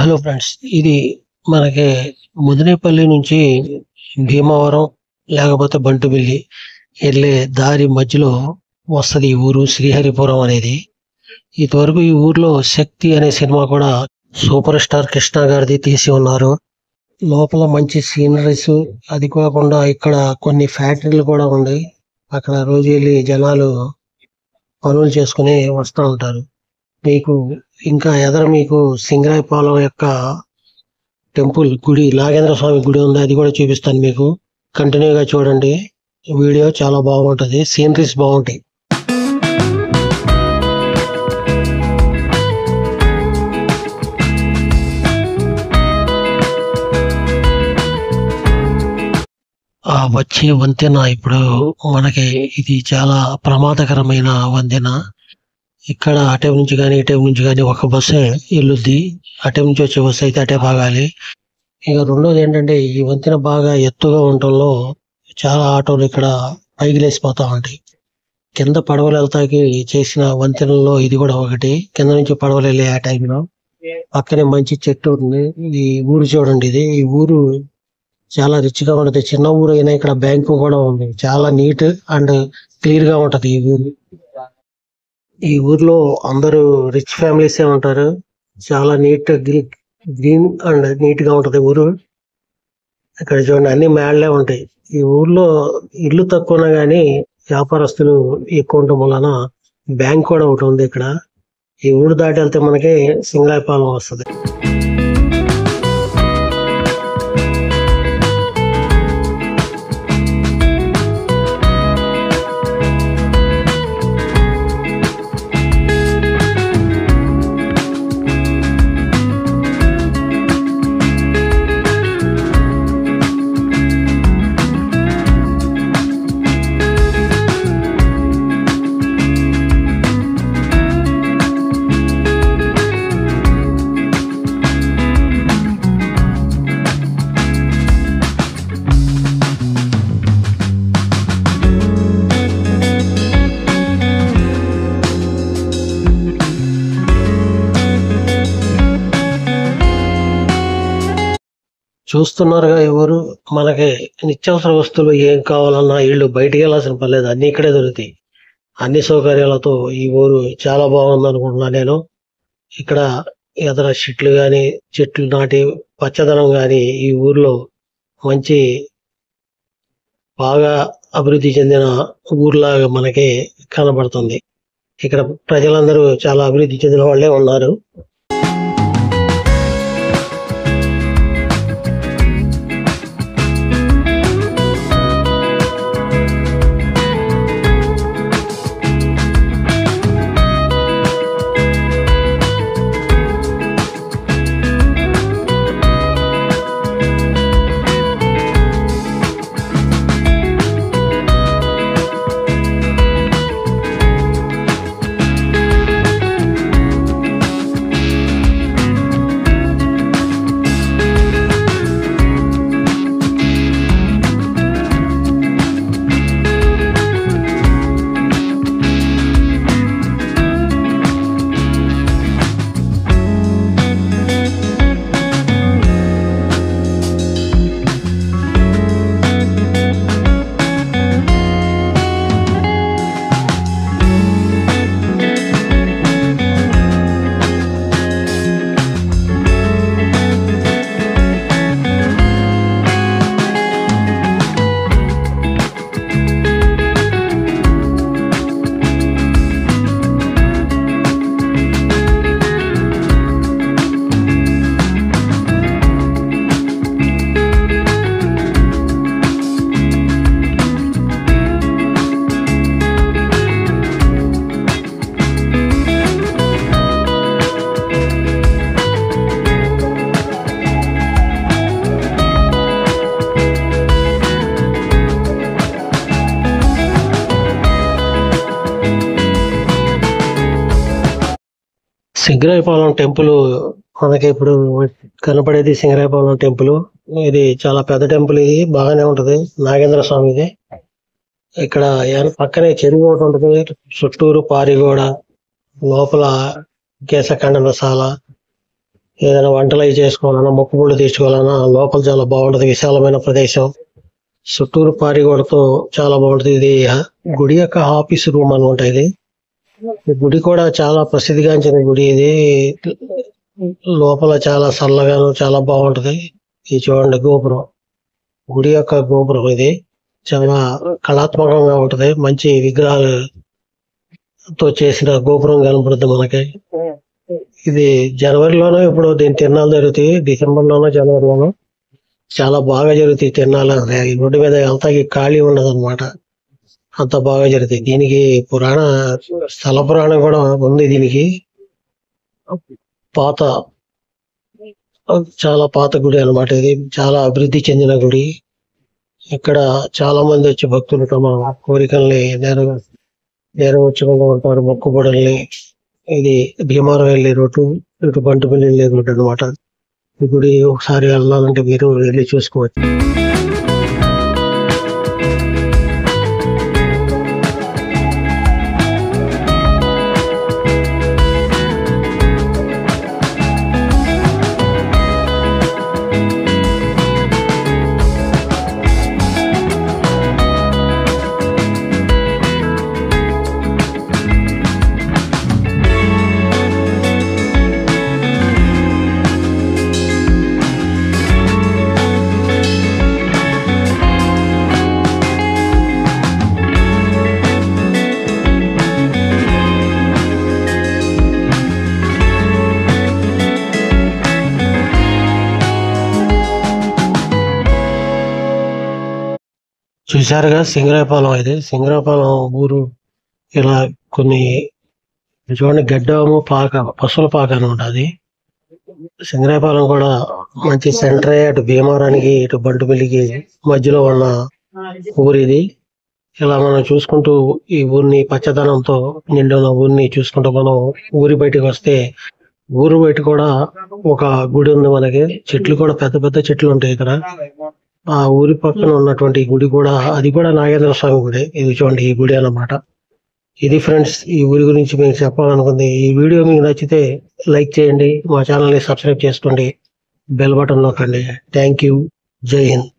Hello friends. ఇది మనకి ముదినేపల్లి నుంచి భీమవరం లేకపోతే బంటుమిల్లి వెళ్ళే దారి మధ్యలో వస్తది ఈ ఊరు శ్రీహరిపురం అనేది. ఇంతవరకు ఈ ఊర్లో శక్తి అనే సినిమా కూడా సూపర్ స్టార్ కృష్ణ గారిది తీసి ఉన్నారు. లోపల మంచి సీనరీస్, అది కాకుండా ఇక్కడ కొన్ని ఫ్యాక్టరీలు కూడా ఉన్నాయి. అక్కడ రోజు వెళ్ళి జనాలు పనులు చేసుకుని వస్తూ ఉంటారు. మీకు ఇంకా మీకు సింగరాయపాలెం యొక్క టెంపుల్ గుడి, నాగేంద్ర స్వామి గుడి ఉంది, అది కూడా చూపిస్తాను మీకు. కంటిన్యూగా చూడండి, వీడియో చాలా బాగుంటది, సీనరీస్ బాగుంటాయి. ఆ వచ్చే వంతెన ఇప్పుడు మనకి ఇది చాలా ప్రమాదకరమైన వంతెన. ఇక్కడ అటే నుంచి కానీ ఇటే నుంచి కానీ ఒక బస్సే వెళ్ళుద్ది. అటే నుంచి వచ్చే బస్సు అయితే అటే బాగాలి. ఇక రెండోది ఏంటంటే, ఈ వంతెన బాగా ఎత్తుగా ఉండటంలో చాలా ఆటోలు ఇక్కడ పైకి లేసిపోతా ఉంటాయి. కింద పడవలు వెళ్తాకి చేసిన వంతెనల్లో ఇది కూడా ఒకటి. కింద నుంచి పడవలు వెళ్ళే ఆ టైంలో పక్కనే మంచి చెట్టు ఉంది. ఈ ఊరు చూడండి, ఈ ఊరు చాలా రిచ్ గా ఉంటది. చిన్న ఊరు అయినా ఇక్కడ బ్యాంకు కూడా ఉంది. చాలా నీట్ అండ్ క్లియర్ గా ఉంటది ఈ ఊరు. ఈ ఊర్లో అందరూ రిచ్ ఫ్యామిలీస్ ఏ ఉంటారు. చాలా గ్రీన్ అండ్ నీట్ గా ఉంటది ఊరు. ఇక్కడ చూడండి, అన్ని మేళ్లే ఉంటాయి. ఈ ఊర్లో ఇల్లు తక్కువనా గానీ వ్యాపారస్తులు ఎక్కువ ఉండటం వలన బ్యాంక్ కూడా ఒకటి ఉంది ఇక్కడ. ఈ ఊరు దాటి వెళ్తే మనకి సింగరాయపాలెం వస్తుంది. చూస్తున్నారుగా ఎవరు, మనకి నిత్యావసర వస్తువులు ఏం కావాలన్నా వీళ్ళు బయటికి వెళ్ళాల్సిన పని లేదు, అన్ని ఇక్కడే దొరుకుతాయి. అన్ని సౌకర్యాలతో ఈ ఊరు చాలా బాగుంది అనుకుంటున్నా నేను. ఇక్కడ ఎదర చెట్లు గాని, చెట్లు నాటి పచ్చదనం గాని ఈ ఊర్లో మంచి బాగా అభివృద్ధి చెందిన ఊర్లాగా మనకి కనబడుతుంది. ఇక్కడ ప్రజలందరూ చాలా అభివృద్ధి చెందిన వాళ్ళే ఉన్నారు. సింగరాయపాలెం టెంపుల్ మనకి ఇప్పుడు కనపడేది సింగరాయపాలెం టెంపుల్. ఇది చాలా పెద్ద టెంపుల్, ఇది బాగానే ఉంటది, నాగేంద్ర స్వామిది. ఇక్కడ పక్కనే చెరువు ఒకటి ఉంటది, చుట్టూరు పారిగోడ, లోపల కేశఖండనశాల, ఏదైనా వంటలు అవి చేసుకోవాలన్నా, మొక్కుబళ్ళు తీర్చుకోవాలన్నా లోపల చాలా బాగుంటది. విశాలమైన ప్రదేశం, చుట్టూరు పారిగోడతో చాలా బాగుంటది. ఇది గుడి యొక్క ఆఫీస్ రూమ్ అనమాట. ఇది ఈ గుడి కూడా చాలా ప్రసిద్ధిగాంచిన గుడి. ఇది లోపల చాలా చల్లగాను చాలా బాగుంటది. ఇది చూడండి గోపురం, గుడి యొక్క గోపురం. ఇది చాలా కళాత్మకంగా ఉంటది. మంచి విగ్రహాలతో చేసిన గోపురం కనపడుతుంది మనకి. ఇది జనవరిలోనో ఇప్పుడు దీని తిరణాలు జరుగుతాయి. డిసెంబర్లోనో జనవరిలోనో చాలా బాగా జరుగుతాయి తిరణాలు. ఈ రోడ్డు మీద అంతా ఖాళీ ఉండదు అనమాట, అంత బాగా జరుగుతాయి. దీనికి స్థల పురాణం కూడా ఉంది. దీనికి పాత చాలా పాత గుడి అన్నమాట. ఇది చాలా అభివృద్ధి చెందిన గుడి. ఇక్కడ చాలా మంది వచ్చి భక్తులు తమ కోరికల్ని నెరవేర్చుకుంటూ ఉంటారు, మొక్కుబడుల్ని. ఇది భీమవరం వెళ్ళే రోడ్డు, ఇటు బంటుపల్లి వెళ్ళే రోడ్డు అనమాట. ఈ గుడి ఒకసారి వెళ్ళాలంటే మీరు వెళ్ళి చూసుకోవచ్చు. చూసారుగా సింగరాయపాలెం. ఇది సింగరాయపాలెం ఊరు. ఇలా కొన్ని చూడండి, గడ్డము పాక, పశువుల పాక అనమాట. అది సింగరాయపాలెం కూడా మంచి సెంటర్. అటు భీమవరానికి ఇటు బంటుపల్లికి మధ్యలో ఉన్న ఊరు ఇది. ఇలా మనం చూసుకుంటూ ఈ ఊరిని పచ్చదనంతో నిండిన ఊరిని చూసుకుంటూ మనం ఊరి బయటకు వస్తే, ఊరు బయట కూడా ఒక గుడి ఉంది మనకి. చెట్లు కూడా పెద్ద పెద్ద చెట్లు ఉంటాయి ఇక్కడ. ఆ ఊరి పక్కన ఉన్నటువంటి గుడి కూడా, అది కూడా నాగేంద్ర స్వామి గుడి. ఇది చూడండి, ఈ గుడి అన్నమాట. ఇది ఫ్రెండ్స్, ఈ ఊరి గురించి మీకు చెప్పాలనుకుంది. ఈ వీడియో మీకు నచ్చితే లైక్ చేయండి, మా ఛానల్ని సబ్స్క్రైబ్ చేసుకోండి, బెల్ బటన్ నొక్కండి. Thank you. జై హింద్.